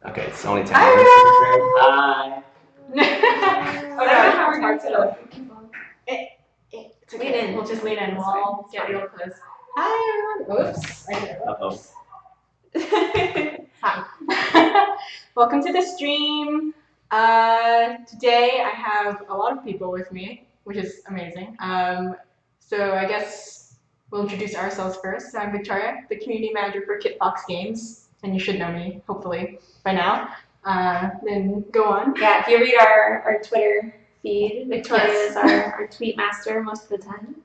Okay, it's only 10 minutes. Hi. It's okay. Lean in. We'll just lean in. We'll all get real close. Hi, everyone. Oops. Uh-oh. Hi. Welcome to the stream. Today I have a lot of people with me, which is amazing. So I guess we'll introduce ourselves first. I'm Victoria, the community manager for Kitfox Games, and you should know me, hopefully, by now. Then go on. Yeah, if you read our Twitter feed, Victoria is our tweet master most of the time.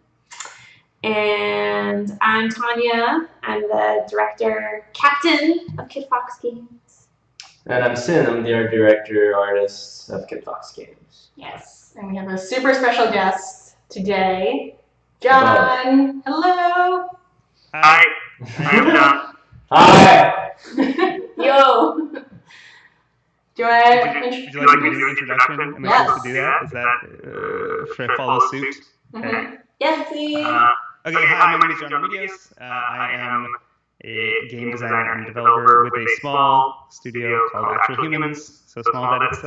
And I'm Tanya. I'm the director, captain of Kitfox Games. And I'm Sin. I'm the art director, artist of Kitfox Games. Yes, and we have a super special guest today, John. Hello. Hi. I'm John. Hi. Yo. Do Would you like me to do an introduction? Am I supposed to do that? Is that should I follow suit? Mm-hmm. Yeah, please. Okay, hi, my name is John Remedios. I am a game designer and developer with a small studio called Actual Humans. So small that it's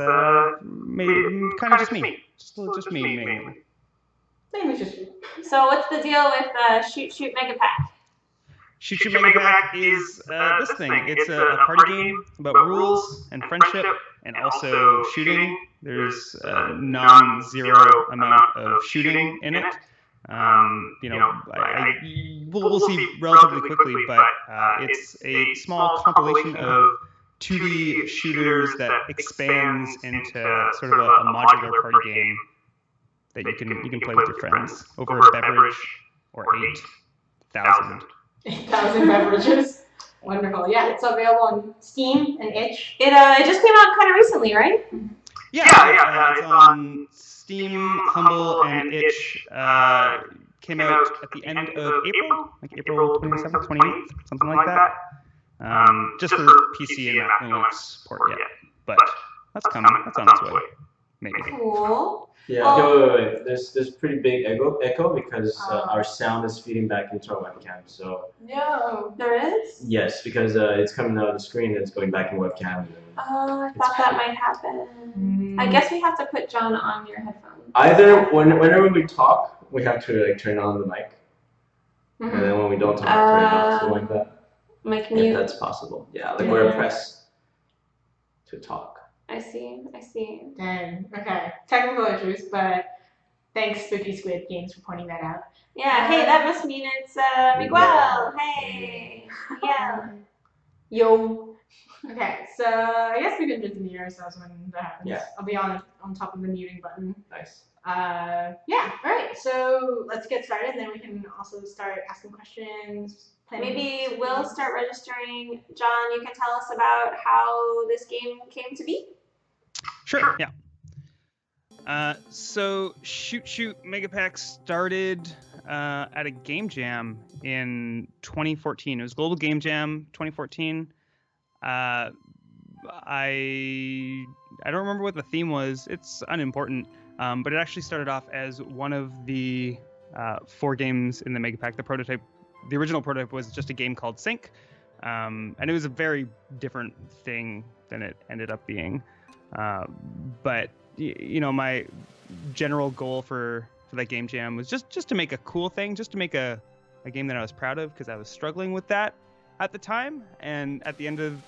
kind of just me. Just me mainly. So what's the deal with Shoot Shoot Mega Pack? Shoot Shoot Mega Pack is this thing. It's a party game about rules and friendship and also shooting. There's a non-zero amount of shooting in it. We'll see relatively quickly, but it's a small compilation of 2D shooters that expands into sort of a modular party game that you can play with your friends over a beverage or 8,000. 8,000 beverages. Wonderful. Yeah, it's available on Steam and itch. It just came out kind of recently, right? Yeah. It's on Steam, Humble, and itch. Came out at the end of April, like April 27th, 28th, something like that. Just for PC and no Linux port yet, but that's coming. That's on its way, maybe. Cool. Yeah. Wait. There's pretty big echo because our sound is feeding back into our webcam. So. No. There is? Yes, because it's coming out of the screen and it's going back in webcam. Oh, I thought that might happen. I guess we have to put John on your headphones. Either whenever we talk, we have to turn on the mic, and then when we don't talk, turn it off, something like that. Like mute. If that's possible. Yeah, like we're pressed to talk. I see. Dang. Okay. Technical issues, but thanks, Spooky Squid Games, for pointing that out. Yeah. Hey, that must mean it's Miguel. Hey. Yeah. Yo. Okay, so I guess we can just mute ourselves when that happens. Yeah. I'll be on top of the muting button. Nice. Yeah. All right. So let's get started, and then we can also start asking questions. Maybe we'll start registering. John, you can tell us about how this game came to be? Sure, yeah. So Shoot Shoot Mega Pack started at a game jam in 2014. It was Global Game Jam 2014. I don't remember what the theme was. It's unimportant. But it actually started off as one of the 4 games in the Mega Pack. The original prototype was just a game called Sync, and it was a very different thing than it ended up being. But my general goal for that game jam was just to make a cool thing, just to make a game that I was proud of, because I was struggling with that at the time. And at the end of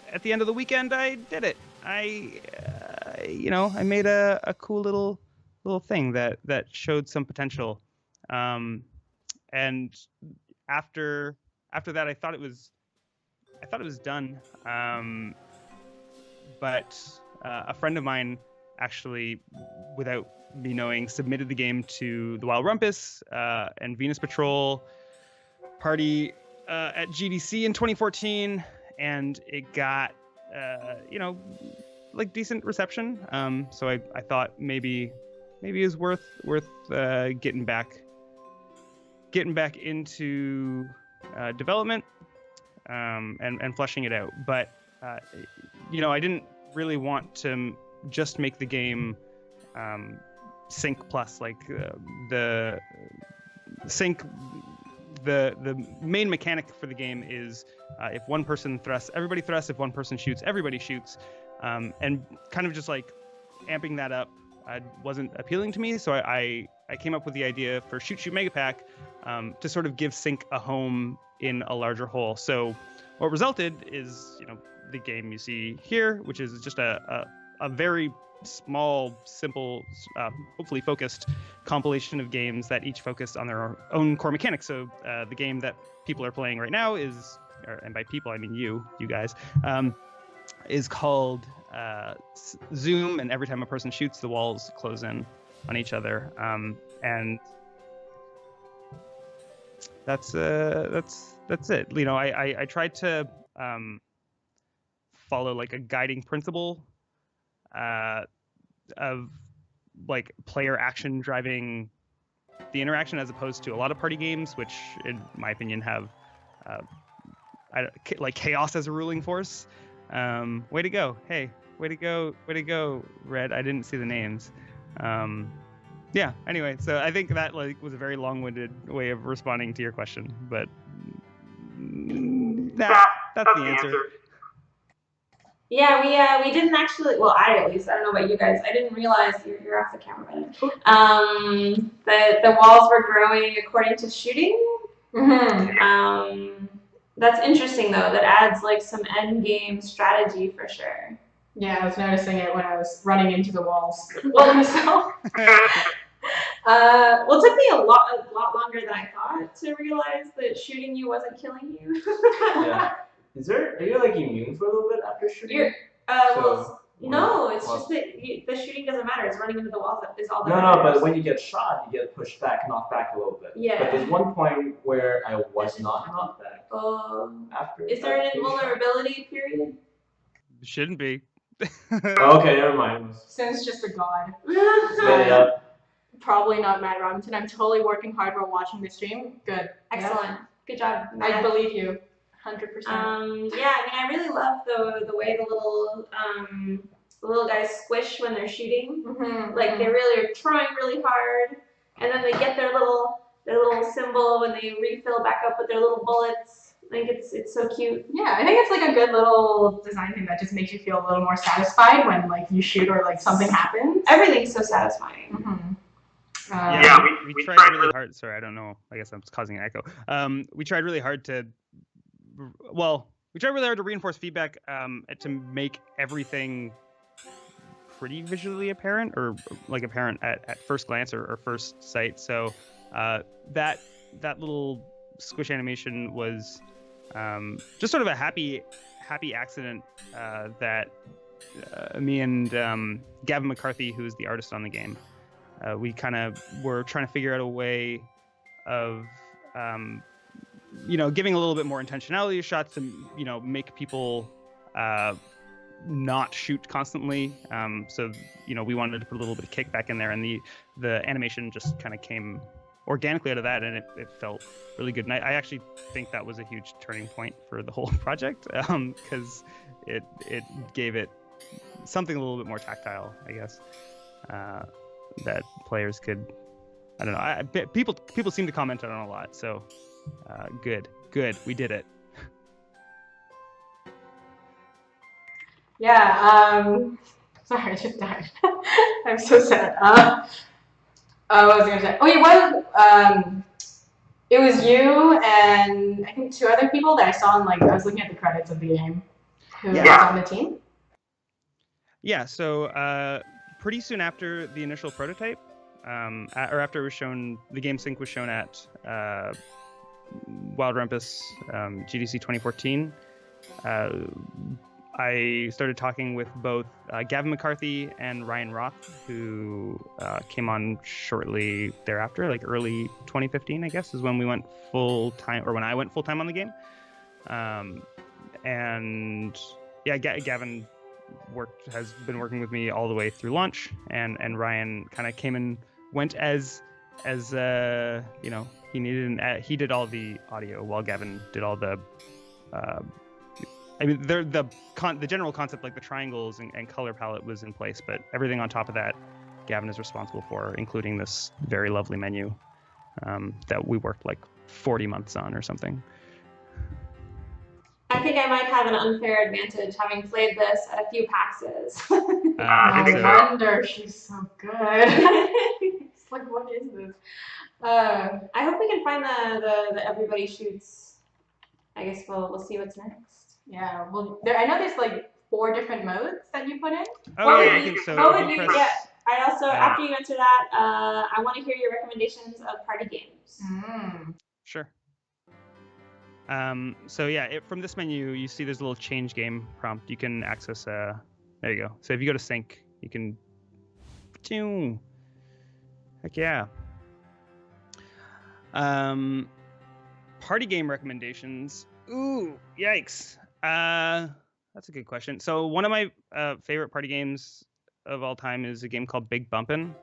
the weekend, I did it. I made a cool little thing that showed some potential. And after that, I thought it was done. But a friend of mine actually, without me knowing, submitted the game to the Wild Rumpus and Venus Patrol party at GDC in 2014, and it got decent reception. So I thought maybe it was worth getting back into development and fleshing it out. But I didn't really want to just make the game sync plus, like the sync. The main mechanic for the game is if one person thrusts, everybody thrusts. If one person shoots, everybody shoots. and kind of just like amping that up wasn't appealing to me. So I came up with the idea for Shoot Shoot Megapack to sort of give sync a home in a larger whole. So what resulted is, the game you see here, which is just a very small, simple, hopefully focused compilation of games that each focus on their own core mechanics. So the game that people are playing right now is, and by people I mean you guys, is called Zoom, and every time a person shoots, the walls close in on each other, and that's it. I tried to follow like a guiding principle of like player action driving the interaction, as opposed to a lot of party games, which in my opinion have like chaos as a ruling force. Way to go. Hey, way to go, Red. I didn't see the names. Yeah, anyway, so I think that like was a very long-winded way of responding to your question, but that's the answer. Yeah, we didn't actually. Well, I don't know about you guys. I didn't realize you're off the camera. The walls were growing according to shooting. That's interesting though. That adds like some end game strategy for sure. Yeah, I was noticing it when I was running into the walls. Well, it took me a lot longer than I thought to realize that shooting you wasn't killing you. Yeah. Are you like immune for a little bit after shooting? No, it's just that the shooting doesn't matter. It's running into the walls that is all that matters. No, but when you get shot, you get pushed back, knocked back a little bit. Yeah. But there's one point where I was not knocked back. After. Is there an invulnerability period? Shouldn't be. Okay, never mind. Since just a god. Yeah. Probably not Matt Robinson. I'm totally working hard while watching the stream. Good. Excellent. Yeah. Good job, Matt. I believe you. 100%. Yeah, I really love the way the little guys squish when they're shooting. Like they really are trying really hard, and then they get their little symbol when they refill back up with their little bullets. I think it's so cute. Yeah, I think it's like a good little design thing that just makes you feel a little more satisfied when like you shoot or like something happens. Everything's so satisfying. We tried really hard. Sorry, I don't know. I guess I'm causing an echo. We tried really hard to reinforce feedback to make everything pretty visually apparent, or like apparent at first glance or first sight. So that little squish animation was just sort of a happy accident that me and Gavin McCarthy, who is the artist on the game, we kind of were trying to figure out a way of giving a little bit more intentionality to shots to make people not shoot constantly. So we wanted to put a little bit of kickback in there, and the animation just kind of came organically out of that, and it felt really good. And I actually think that was a huge turning point for the whole project, because it gave it something a little bit more tactile, I guess, that players could. I don't know. People seem to comment on it a lot, so good, we did it. Yeah. Sorry, I just died. I'm so sad. What was I gonna say? Oh yeah, it was you and I think 2 other people that I saw in I was looking at the credits of the game who was on the team. Yeah, so pretty soon after the initial prototype, or after it was shown, the game sync was shown at Wild Rumpus GDC 2014. I started talking with both Gavin McCarthy and Ryan Roth, who came on shortly thereafter, like early 2015, I guess, is when we went full time, or when I went full time on the game. And yeah, Gavin has been working with me all the way through launch, and Ryan kind of came and went as he needed. He did all the audio while Gavin did all the. The general concept, like the triangles and color palette, was in place, but everything on top of that, Gavin is responsible for, including this very lovely menu that we worked like 40 months on or something. I think I might have an unfair advantage having played this at a few PAXs. I think No so. wonder she's so good. It's like, what is this? I hope we can find the everybody shoots. I guess we'll see what's next. Yeah, well, I know there's like 4 different modes that you put in. Oh yeah, you can. So What if would you you? press, Yeah. I also after you answer that, I want to hear your recommendations of party games. Sure. So yeah, from this menu, you see there's a little change game prompt. You can access. There you go. So if you go to sync, you can. Heck yeah. Party game recommendations. Ooh, yikes. That's a good question. So one of my favorite party games of all time is a game called Big Bumpin'.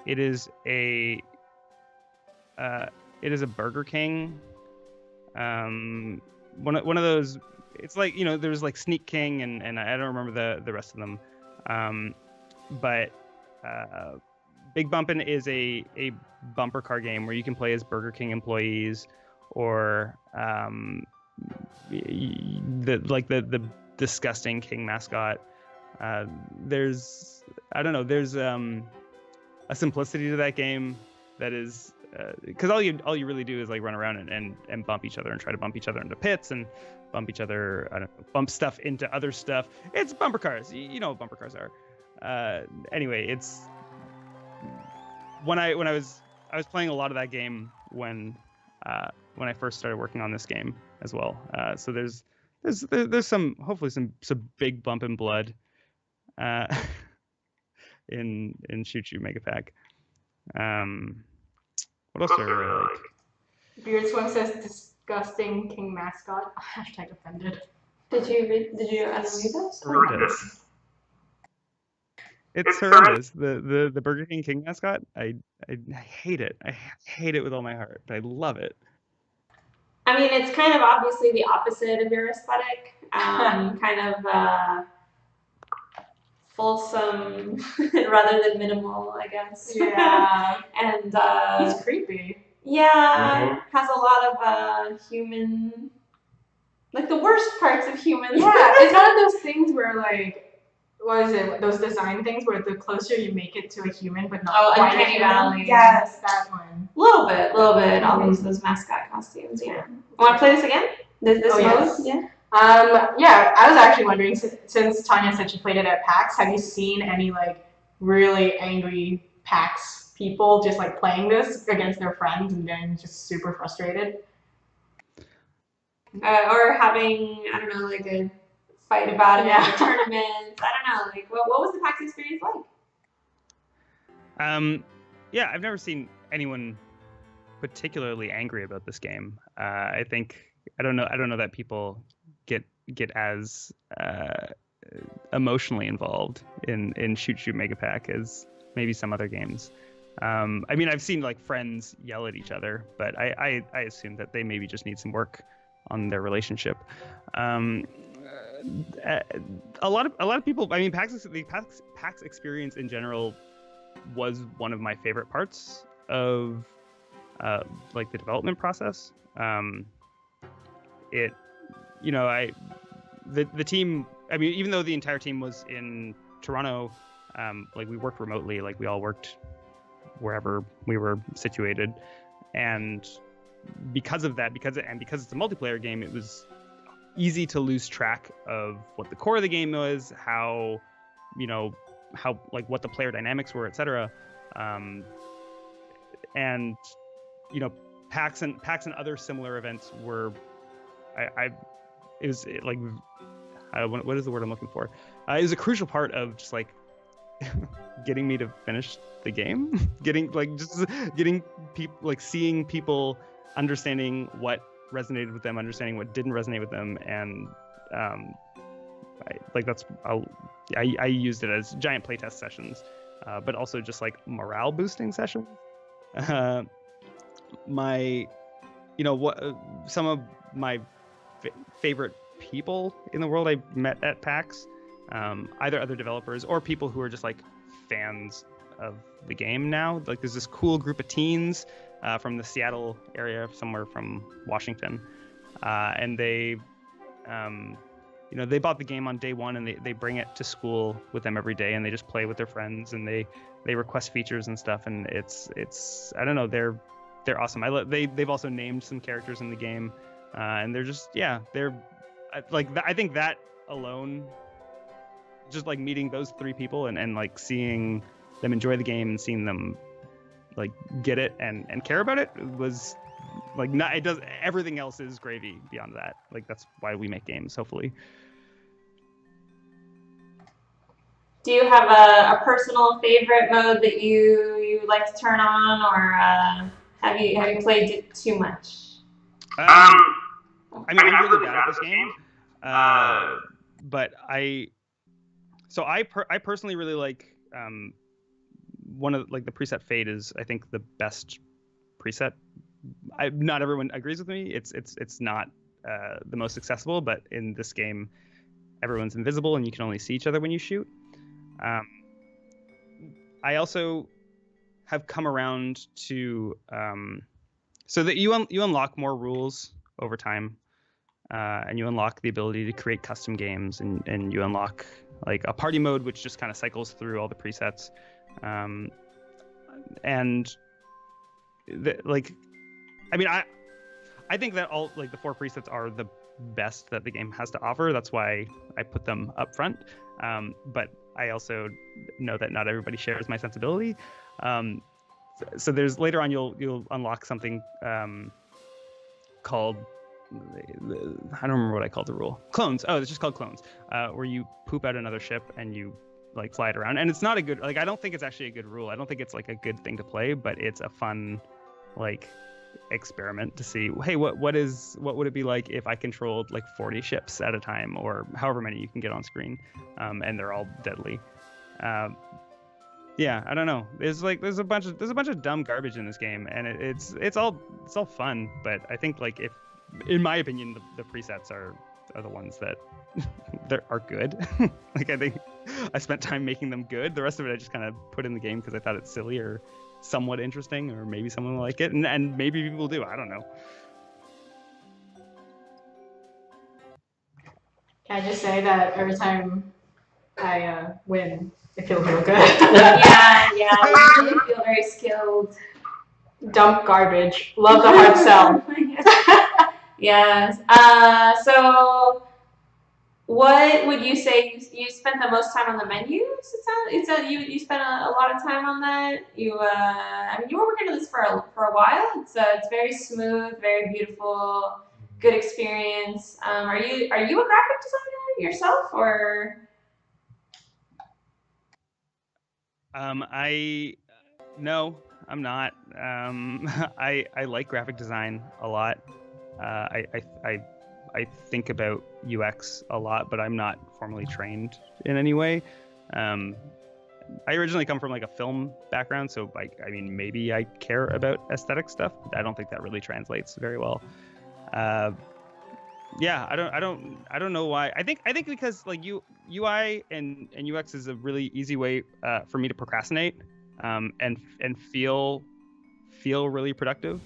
It is a Burger King. One of those. It's like, there's like Sneak King and I don't remember the rest of them. But Big Bumpin' is a bumper car game where you can play as Burger King employees or the disgusting King mascot. There's a simplicity to that game that is because all you really do is like run around and bump each other and try to bump each other into pits and bump each other, bump stuff into other stuff. It's bumper cars. You know what bumper cars are. Anyway, it's when I was playing a lot of that game when I first started working on this game as well. So there's hopefully some big bump and blood in Shoot Shoot Mega Pack. What else do I really like? Beard Swim says disgusting King mascot. Hashtag offended. Did you unread those? Horrendous. It's horrendous. The Burger King mascot. I hate it. I hate it with all my heart, but I love it. I mean, it's kind of obviously the opposite of your aesthetic. Kind of fulsome rather than minimal, I guess. Yeah. And he's creepy. Yeah, has a lot of human, like the worst parts of humans. Yeah, it's one of those things where like, what is it? Those design things where the closer you make it to a human, but not quite Uncanny a human. Valley. Yes, that one. A little bit. All those mascot costumes. Yeah. Want to play this again? This mode? Yes. Yeah. Yeah, I was actually wondering, since Tanya said she played it at PAX, have you seen any like really angry PAX people just like playing this against their friends and then just super frustrated? Or having, I don't know, like a fight about it at a tournament. I don't know, like what was the PAX experience like? Yeah, I've never seen anyone particularly angry about this game. I don't know that people get as emotionally involved in Shoot Shoot Mega Pack as maybe some other games. I mean, I've seen like friends yell at each other, but I assume that they maybe just need some work on their relationship. A lot of people. I mean, the PAX experience in general was one of my favorite parts of like the development process. The team. I mean, even though the entire team was in Toronto, like we worked remotely. Like we all worked wherever we were situated, and because of that, because it's a multiplayer game, it was easy to lose track of what the core of the game was, how like what the player dynamics were, etc. And PAX and other similar events were, it was like, what is the word I'm looking for? It was a crucial part of just like getting me to finish the game, getting people, like seeing people understanding what resonated with them, understanding what didn't resonate with them, and I used it as giant playtest sessions, but also just like morale boosting sessions. Some of my favorite people in the world I met at PAX, either other developers or people who are just like fans of the game now. Like there's this cool group of teens from the Seattle area, somewhere from Washington, and they they bought the game on day one and they bring it to school with them every day and they just play with their friends and they request features and stuff, and it's I don't know, they're awesome. They've also named some characters in the game, and they're just they're like I think that alone, just like meeting those three people and like seeing them enjoy the game and seeing them like get it and care about it was like not, it does, everything else is gravy beyond that. Like that's why we make games, hopefully. Do you have a personal favorite mode that you like to turn on, or have you played it too much? I mean, I'm really bad at this game, but I personally really like one of like the preset Fade is I think the best preset. Not everyone agrees with me. It's not the most accessible, but in this game, everyone's invisible and you can only see each other when you shoot. I also have come around to so that you unlock more rules over time, and you unlock the ability to create custom games, and you unlock like a party mode which just kind of cycles through all the presets, and like I mean I think that all like the 4 presets are the best that the game has to offer. That's why I put them up front, but I also know that not everybody shares my sensibility. So there's later on you'll unlock something called, I don't remember what I called the rule. Clones. Oh, it's just called clones, where you poop out another ship and you like fly it around. And it's not a good, like I don't think it's actually a good rule. I don't think it's like a good thing to play, but it's a fun like experiment to see, hey, what would it be like if I controlled like 40 ships at a time, or however many you can get on screen, and they're all deadly. Yeah, I don't know. There's a bunch of dumb garbage in this game, and it's all fun. But I think like if, in my opinion, the presets are the ones that are good. Like I think I spent time making them good. The rest of it I just kind of put in the game because I thought it's silly or somewhat interesting, or maybe someone will like it, and maybe people do. I don't know. Can I just say that every time I win, it feels real good. yeah, you really feel very skilled. Dump garbage. Love the hard sell. Yes. So, what would you say you spent the most time on the menus? You spent a lot of time on that. I mean, you were working on this for a while. It's very smooth, very beautiful, good experience. Are you a graphic designer yourself, or? No, I'm not. I like graphic design a lot. I think about UX a lot, but I'm not formally trained in any way. I originally come from like a film background, so like I mean maybe I care about aesthetic stuff, but I don't think that really translates very well. Yeah, I don't know why. I think because like UI and UX is a really easy way for me to procrastinate, and feel really productive.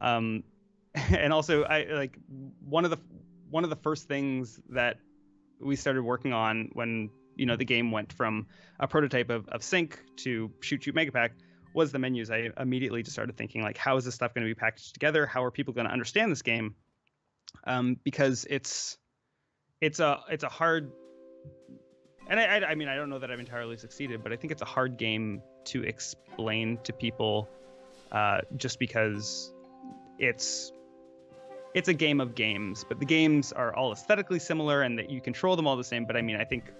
And also I like one of the first things that we started working on when the game went from a prototype of Sync to Shoot Megapack was the menus. I immediately just started thinking like, how is this stuff going to be packaged together? How are people going to understand this game? Because it's a hard, and I mean I don't know that I've entirely succeeded, but I think it's a hard game to explain to people, just because it's a game of games, but the games are all aesthetically similar and that you control them all the same. But I mean, I think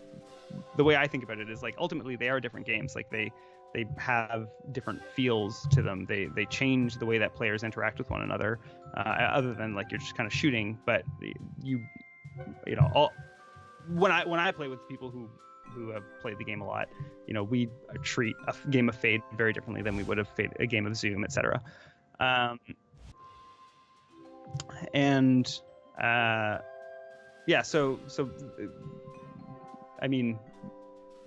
the way I think about it is like ultimately they are different games. Like they have different feels to them. They change the way that players interact with one another, other than like you're just kind of shooting. But when I play with people who have played the game a lot, we treat a game of Fade very differently than we would have a game of Zoom, etc. And yeah, so I mean,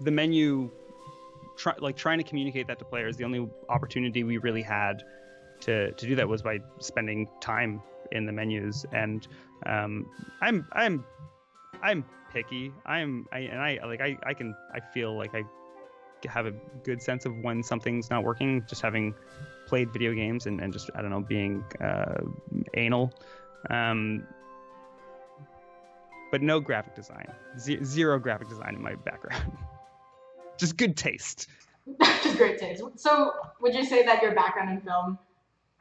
the menu, trying to communicate that to players, the only opportunity we really had to do that was by spending time in the menus. And I'm I'm picky. I feel like I have a good sense of when something's not working, just having played video games and just, I don't know, being anal. But no graphic design. Zero graphic design in my background. Just good taste. Just great taste. So would you say that your background in film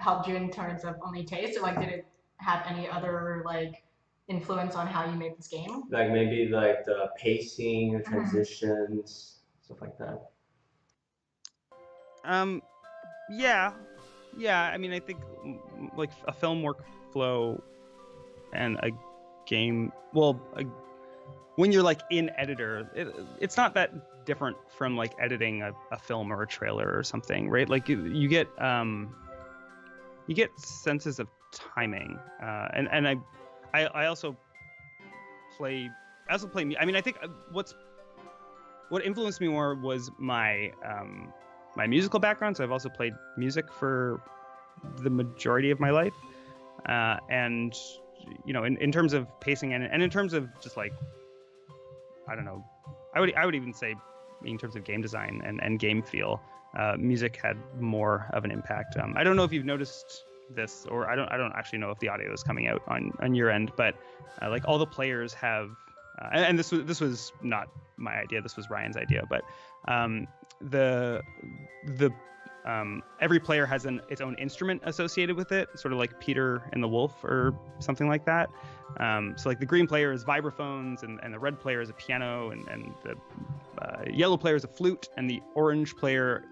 helped you in terms of only taste, or like did it have any other like influence on how you made this game? Like maybe like the pacing, the transitions, stuff like that. Yeah. I mean, I think like a film workflow and a game. Well, when you're like in editor, it's not that different from like editing a film or a trailer or something, right? Like you get senses of timing, and I also play. I mean, I think what influenced me more was my my musical background. So I've also played music for the majority of my life, and you know, in terms of pacing and in terms of just like, I don't know, I would even say in terms of game design and game feel, music had more of an impact. I don't know if you've noticed this, or I don't actually know if the audio is coming out on your end, but like all the players have, and this was not my idea, this was Ryan's idea, but every player has its own instrument associated with it, sort of like Peter and the Wolf or something like that. So like the green player is vibraphones, and the red player is a piano, and the yellow player is a flute, and the orange player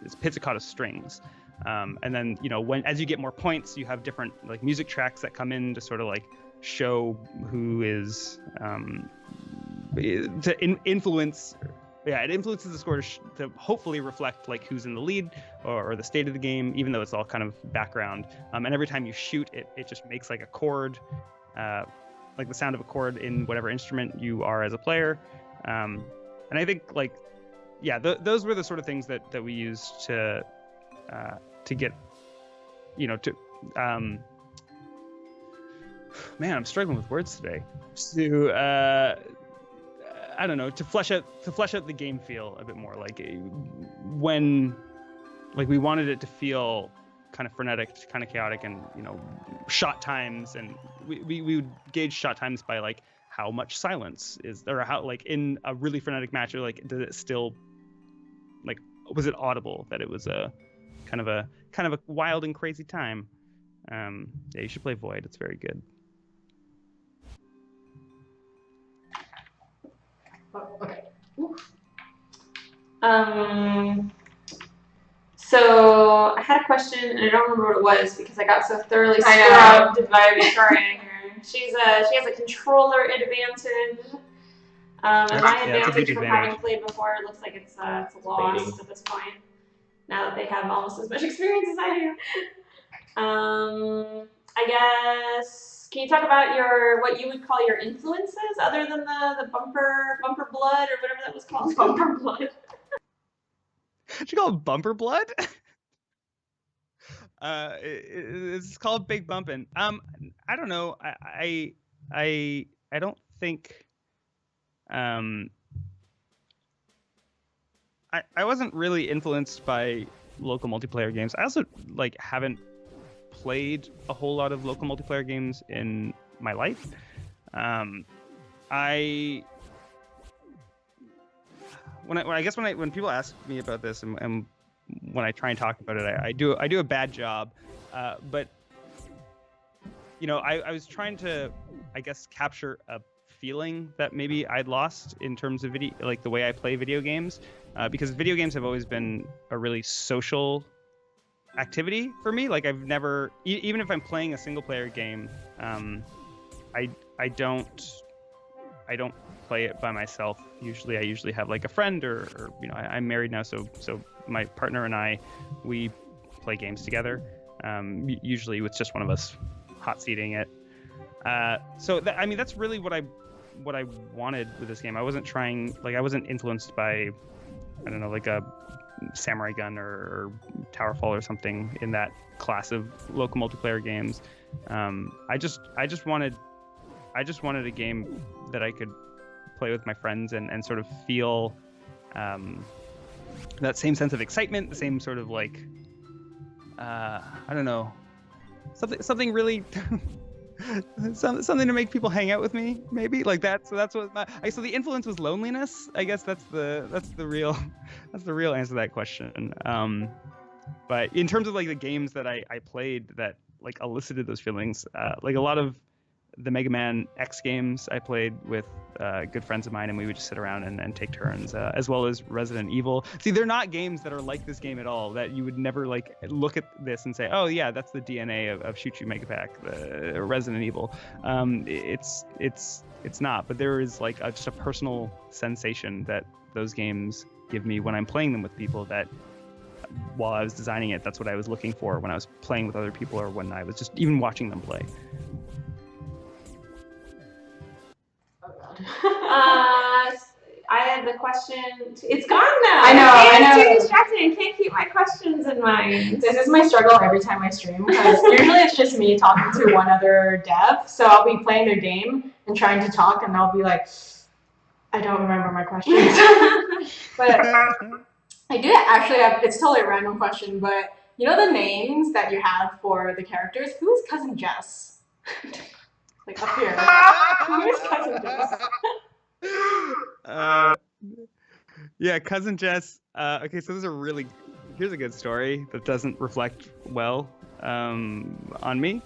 is pizzicato strings. And then, you know, as you get more points, you have different like music tracks that come in to sort of like show who is influence. Yeah, it influences the score to hopefully reflect like who's in the lead or the state of the game, even though it's all kind of background. And every time you shoot, it just makes like a chord, like the sound of a chord in whatever instrument you are as a player. And I think like, yeah, those were the sort of things that we used to get, you know, to man, I'm struggling with words today. To I don't know, to flesh out the game feel a bit more. Like when, like we wanted it to feel kind of frenetic, kind of chaotic, and you know, shot times, and we would gauge shot times by like how much silence is, or how like in a really frenetic match, or like did it still, like was it audible that it was a kind of a wild and crazy time. Yeah, you should play Void. It's very good. Oh, okay. So I had a question, and I don't remember what it was because I got so thoroughly scrubbed by Victoria here. She has a controller advantage. And my advantage from having played before, it looks like it's lost at this point. Now that they have almost as much experience as I do. I guess, can you talk about what you would call your influences other than the bumper blood or whatever that was called? Bumper blood. Did you call it bumper blood? It's called Big Bumpin'. I don't know. I don't think. I wasn't really influenced by local multiplayer games. I also like haven't played a whole lot of local multiplayer games in my life. When people ask me about this and when I try and talk about it, I do a bad job. But you know, I was trying to, I guess, capture a feeling that maybe I'd lost in terms of video, like the way I play video games, because video games have always been a really social activity for me. Like I've never, even if I'm playing a single player game, I don't play it by myself. I usually have like a friend or you know, I'm married now, so my partner and I, we play games together, usually with just one of us hot seating it. So I mean, that's really what I wanted with this game. I wasn't influenced by, I don't know, like a Samurai Gun or Towerfall or something in that class of local multiplayer games. I just wanted I just wanted a game that I could play with my friends and sort of feel that same sense of excitement, the same sort of like I don't know, something really something to make people hang out with me, maybe like that. So that's what so the influence was loneliness. I guess that's the real answer to that question. But in terms of like the games that I played that like elicited those feelings, like a lot of the Mega Man X games I played with good friends of mine, and we would just sit around and take turns, as well as Resident Evil. See, they're not games that are like this game at all, that you would never like look at this and say, oh yeah, that's the DNA of Shoot Shoot Mega Pack, the Resident Evil. It's not, but there is like just a personal sensation that those games give me when I'm playing them with people, that while I was designing it, that's what I was looking for when I was playing with other people, or when I was just even watching them play. I had the question. It's gone now. I know. I'm too distracted and can't keep my questions in mind. This is my struggle every time I stream, because usually it's just me talking to one other dev. So I'll be playing their game and trying to talk, and I'll be like, I don't remember my questions. But I do actually have. It's totally a random question, but you know the names that you have for the characters? Who is Cousin Jess? Like up here. Who is Cousin Jess? Yeah, Cousin Jess. Okay, so here's a good story that doesn't reflect well on me.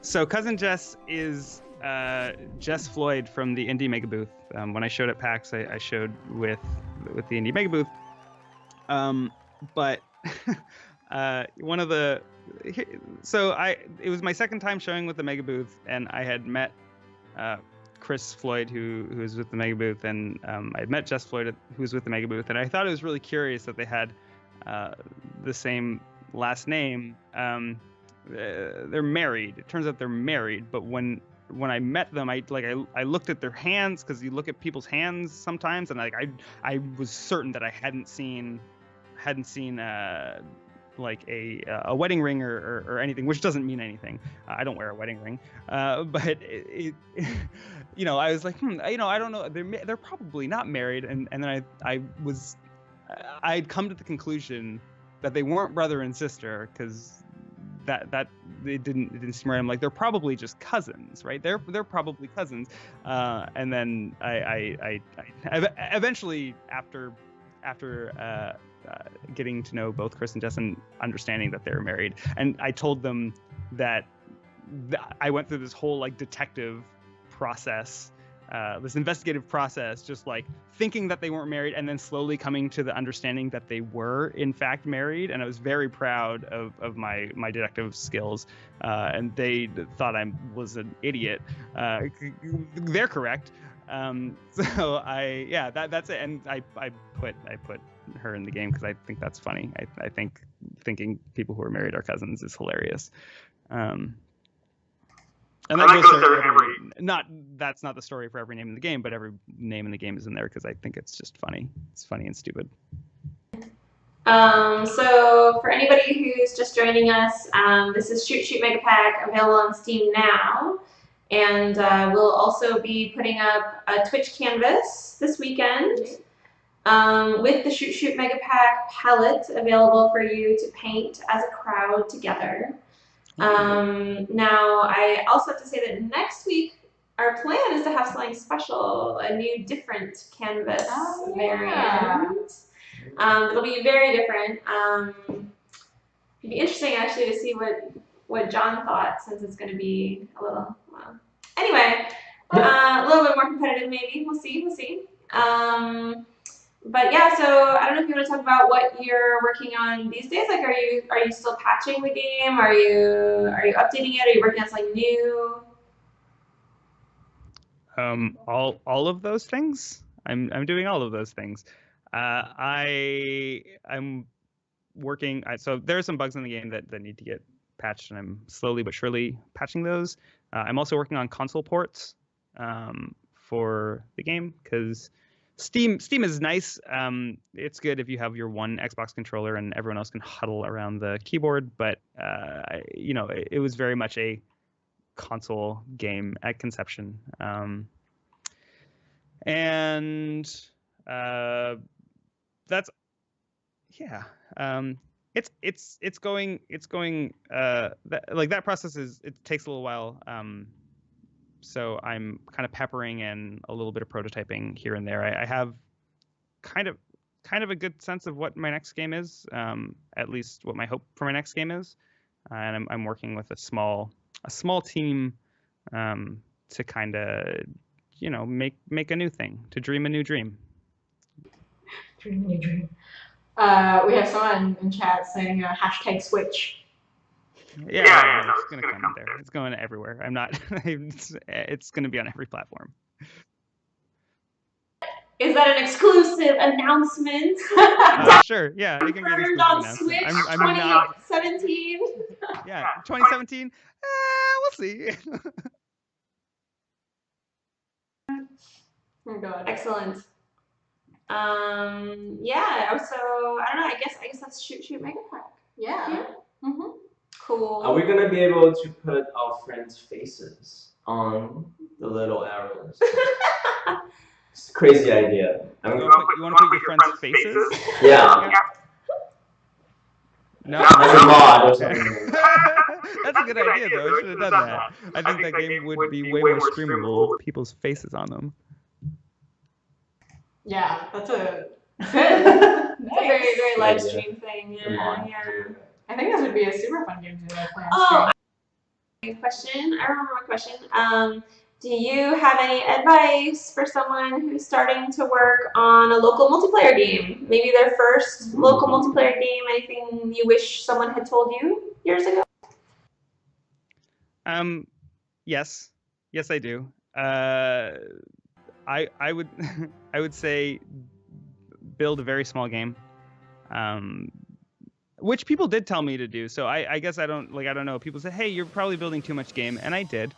So Cousin Jess is Jess Floyd from the Indie Mega Booth. When I showed at PAX, I showed with the Indie Mega Booth. But one of the it was my second time showing with the Mega Booth, and I had met Chris Floyd, who was with the Mega Booth, and I had met Jess Floyd, who was with the Mega Booth, and I thought it was really curious that they had the same last name. They're married. It turns out they're married, but when I met them, I looked at their hands, because you look at people's hands sometimes, and I was certain that I hadn't seen like a wedding ring or anything, which doesn't mean anything. I don't wear a wedding ring, but I was like, I don't know. They're probably not married, and then I'd come to the conclusion that they weren't brother and sister, because that it didn't seem right. I'm like, they're probably just cousins, right? They're probably cousins, and then I eventually after getting to know both Chris and Jess and understanding that they were married, and I told them that I went through this whole like detective process, this investigative process, just like thinking that they weren't married, and then slowly coming to the understanding that they were in fact married. And I was very proud of my detective skills, and they thought I was an idiot. They're correct. So that's it. And I put her in the game because I think that's funny. I think thinking people who are married are cousins is hilarious. And that goes for that's not the story for every name in the game, but every name in the game is in there because I think it's just funny. It's funny and stupid. So for anybody who's just joining us, this is Shoot Shoot Mega Pack, available on Steam now. And we'll also be putting up a Twitch canvas this weekend with the Shoot Shoot Mega Pack palette available for you to paint as a crowd together. Now, I also have to say that next week, our plan is to have something special, a new different canvas variant. It'll be very different. It'd be interesting actually to see what John thought, since it's going to be a little, anyway, a little bit more competitive maybe. We'll see. But yeah, so I don't know if you want to talk about what you're working on these days. Like, are you still patching the game? Are you updating it? Are you working on something new? All of those things. I'm doing all of those things. I'm working. So there are some bugs in the game that need to get patched, and I'm slowly but surely patching those. I'm also working on console ports for the game, because Steam is nice. It's good if you have your one Xbox controller and everyone else can huddle around the keyboard. But it was very much console game at conception. And that's it's going that process it takes a little while. So I'm kind of peppering in a little bit of prototyping here and there. I have kind of a good sense of what my next game is, at least what my hope for my next game is, and I'm working with a small team to kind of make a new thing, to dream a new dream. Dream a new dream. We have someone in chat saying hashtag Switch. Yeah, it's gonna come there. It's going everywhere. I'm not. It's gonna be on every platform. Is that an exclusive announcement? Sure. Yeah, it can be an Confirmed exclusive on announcement. Switch I'm 2017. Yeah, 2017. We'll see. Oh God. Excellent. Yeah. So I don't know. I guess that's shoot Mega Pack. Yeah. Mhm. Cool. Are we gonna be able to put our friends' faces on the little arrows? It's a crazy idea. You want to put your friends' faces? Yeah. No. Like a mod or something. That's a good idea, though. I should have done that. I think that game would be way more streamable with people's faces on them. Yeah, that's a It's a very live stream thing. Come on. Yeah. I think this would be a super fun game to play on Oh, stream. question. I remember my question. Do you have any advice for someone who's starting to work on a local multiplayer game? Maybe their first local multiplayer game. Anything you wish someone had told you years ago? Yes, I do. I would say build a very small game, which people did tell me to do. So I guess I don't know. People say, hey, you're probably building too much game, and I did.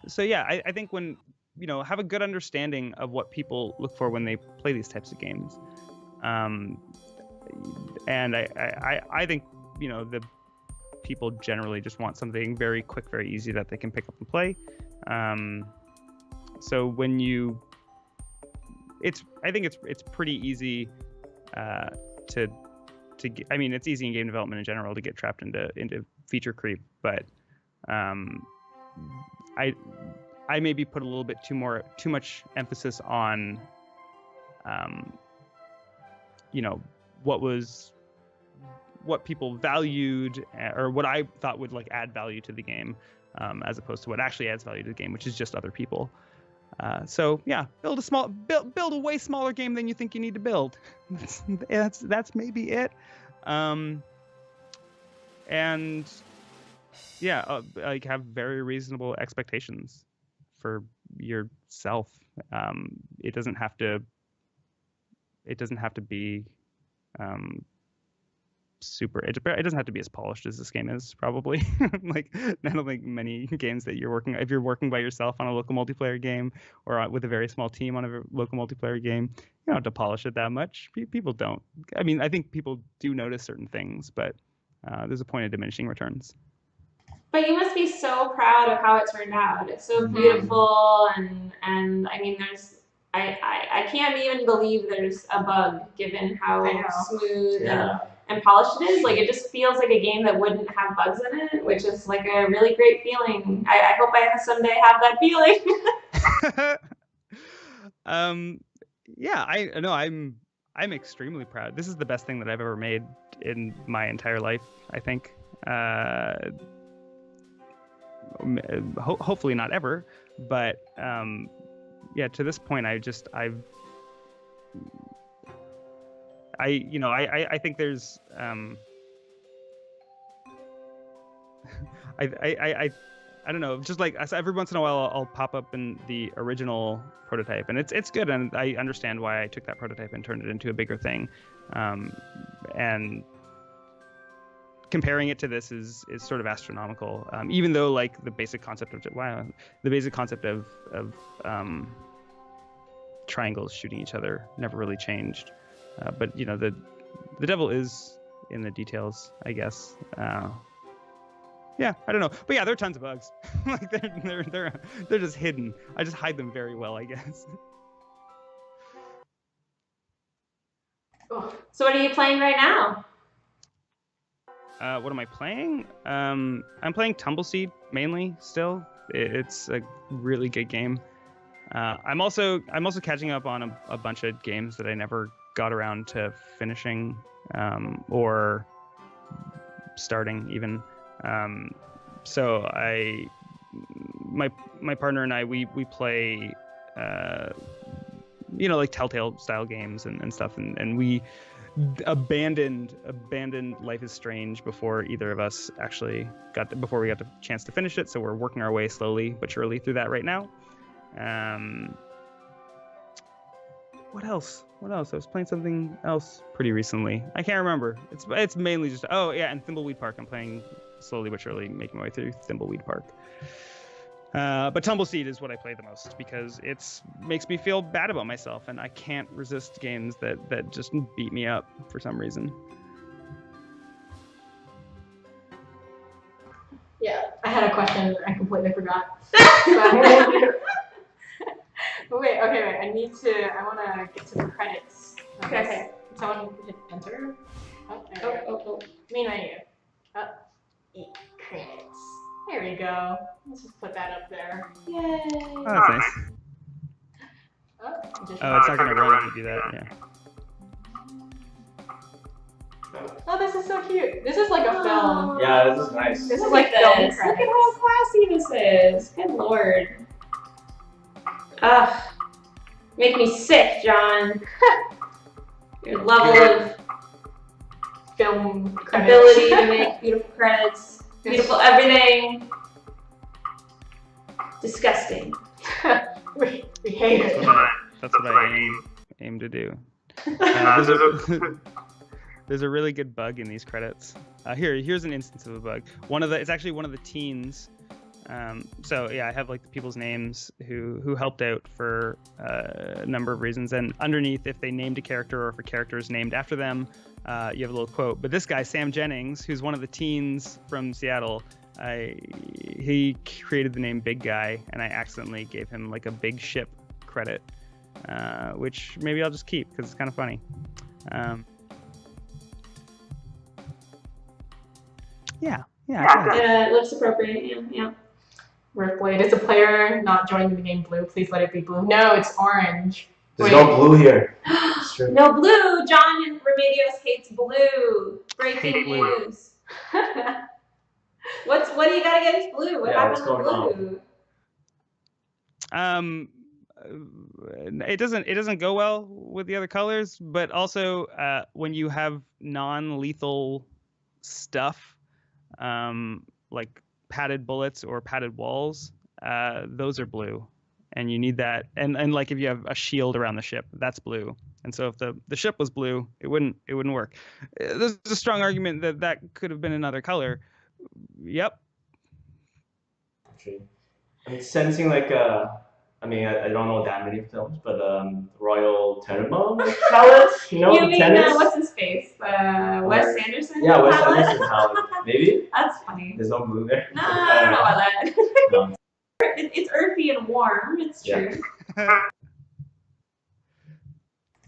So yeah, I think when have a good understanding of what people look for when they play these types of games, and I think the people generally just want something very quick, very easy that they can pick up and play. So when I think it's pretty easy to get, I mean, it's easy in game development in general to get trapped into feature creep, but I maybe put a little bit too much emphasis on what people valued, or what I thought would add value to the game, as opposed to what actually adds value to the game, which is just other people. So yeah, build a way smaller game than you think you need to build. That's maybe it. And yeah, have very reasonable expectations for yourself. It doesn't have to be super. It doesn't have to be as polished as this game is, probably. I don't think many games that if you're working by yourself on a local multiplayer game, or with a very small team on a local multiplayer game, you don't have to polish it that much. People don't. I mean, I think people do notice certain things, but there's a point of diminishing returns. But you must be so proud of how it turned out. It's so beautiful, and I mean, I can't even believe there's a bug, given how smooth and polished it is. It just feels like a game that wouldn't have bugs in it, which is a really great feeling. I hope I someday have that feeling. Yeah, I know. I'm extremely proud. This is the best thing that I've ever made in my entire life, I think. Hopefully not ever, but yeah, to this point, I think there's I don't know, just every once in a while I'll pop up in the original prototype, and it's good, and I understand why I took that prototype and turned it into a bigger thing, and comparing it to this is sort of astronomical, even though the basic concept of triangles shooting each other never really changed, but the devil is in the details, I guess. Yeah, I don't know, but yeah, there are tons of bugs. Like they're just hidden. I just hide them very well, I guess. So what are you playing right now? What am I playing? I'm playing Tumbleseed mainly still. It's a really good game. I'm also catching up on a bunch of games that I never got around to finishing or starting even. So my partner and I we play like Telltale style games and stuff, and we abandoned Life is Strange before either of us actually before we got the chance to finish it. So we're working our way slowly but surely through that right now. What else? I was playing something else pretty recently. I can't remember. It's mainly just and Thimbleweed Park. I'm playing slowly but surely, making my way through Thimbleweed Park. But Tumbleseed is what I play the most because it makes me feel bad about myself, and I can't resist games that just beat me up for some reason. Yeah, I had a question. I completely forgot. But wait. I want to get to the credits. Okay. Someone hit enter. Oh. Me and you. Credits. There we go. Let's just put that up there. Yay. Oh, that's nice. It's not gonna run if you do that. Yeah. Oh, this is so cute. This is like a film. Yeah, this is nice. This is like film credits. Look at how classy this is. Good lord. Ugh. Make me sick, John. Your level of film credits. ability to make beautiful credits. Beautiful everything. Disgusting. we hate it. That's what I aim to do. There's a really good bug in these credits. Here's an instance of a bug. It's actually one of the teens. So yeah, I have like the people's names who helped out for a number of reasons, and underneath, if they named a character or if a character is named after them, you have a little quote. But this guy, Sam Jennings, who's one of the teens from Seattle, he created the name Big Guy, and I accidentally gave him like a Big Ship credit, which maybe I'll just keep because it's kind of funny. Yeah, it looks appropriate. Yeah. Riftblade is a player not joining the game blue. Please let it be blue. No, it's orange. There's no blue here. No blue. John Remedios hates blue. Breaking blue. news. What do you got against blue? What happened to blue? It doesn't go well with the other colors, but also when you have non-lethal stuff, like padded bullets or padded walls, those are blue, and you need that. And like if you have a shield around the ship, that's blue. And so if the ship was blue, it wouldn't work. There's a strong argument that could have been another color. Yep. I'm sensing like I don't know that many films, but Royal Tenenbaum palette. You mean what's his face? Wes Anderson? Yeah, Wes Anderson palette. Maybe? That's funny. There's no blue there. No, I don't know about that. No. It's earthy and warm. It's true.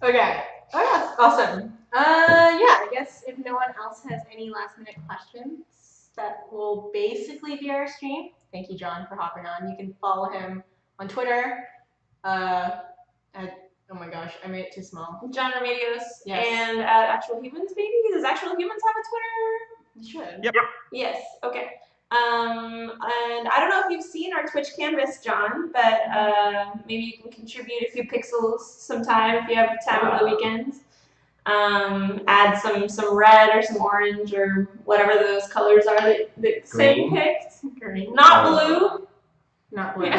Okay. Oh, that's awesome. I guess if no one else has any last minute questions, that will basically be our stream. Thank you, John, for hopping on. You can follow him on Twitter. Oh my gosh, I made it too small. John Remedios. Yes. And Actual Humans, maybe? Does Actual Humans have a Twitter? You should. Yep. Yes. Okay. And I don't know if you've seen our Twitch canvas, John, but maybe you can contribute a few pixels sometime if you have time over the weekend. Add some red or some orange or whatever those colors are that Sam picked. Green. Not blue. Not blue.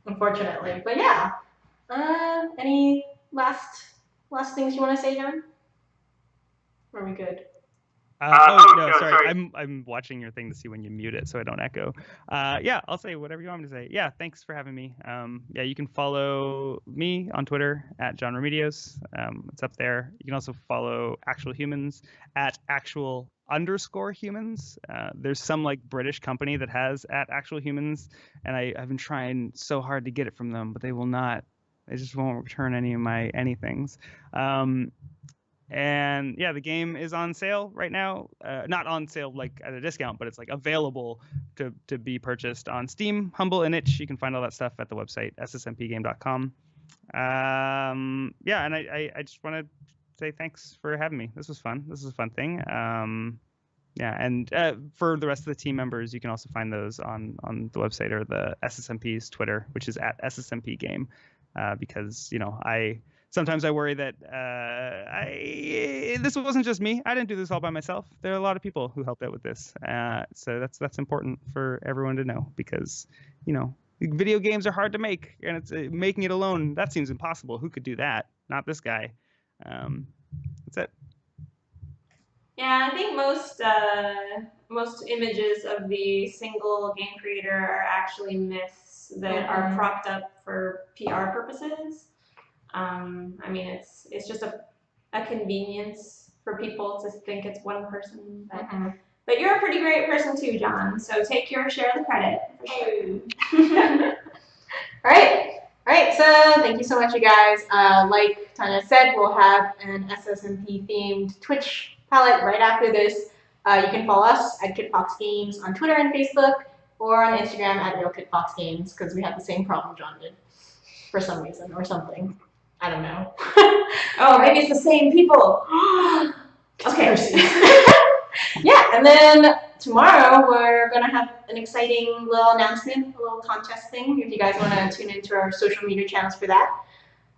Unfortunately. But yeah. Any last things you want to say, John? Or are we good? Sorry. I'm watching your thing to see when you mute it so I don't echo. I'll say whatever you want me to say. Yeah, thanks for having me. You can follow me on Twitter at John Remedios. It's up there. You can also follow Actual Humans at Actual _humans. There's some like British company that has @actualhumans, and I've been trying so hard to get it from them, but they will not. They just won't return any of my anythings. And yeah, the game is on sale right now. Not on sale like at a discount, but it's like available to be purchased on Steam, Humble, and Itch. You can find all that stuff at the website ssmpgame.com. Yeah, and I just want to say thanks for having me. This was fun. This is a fun thing. Yeah, and for the rest of the team members, you can also find those on the website or the SSMP's Twitter, which is @SSMPGame, because sometimes I worry that this wasn't just me. I didn't do this all by myself. There are a lot of people who helped out with this, so that's important for everyone to know, because video games are hard to make, and it's making it alone. That seems impossible. Who could do that? Not this guy. That's it. Yeah, I think most images of the single game creator are actually myths that are propped up for PR purposes. I mean, it's just a convenience for people to think it's one person, but you're a pretty great person too, John. So take your share of the credit for sure. All right. So thank you so much, you guys. Like Tanya said, we'll have an SSMP themed Twitch palette right after this. You can follow us at KidFox Games on Twitter and Facebook, or on Instagram at RealKidFox Games, because we have the same problem John did for some reason or something. I don't know. Oh, maybe it's the same people. Okay. Yeah, and then tomorrow we're gonna have an exciting little announcement, a little contest thing. If you guys want to tune into our social media channels for that.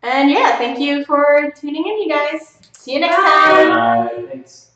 And yeah, thank you for tuning in, you guys. See you next time. Thanks.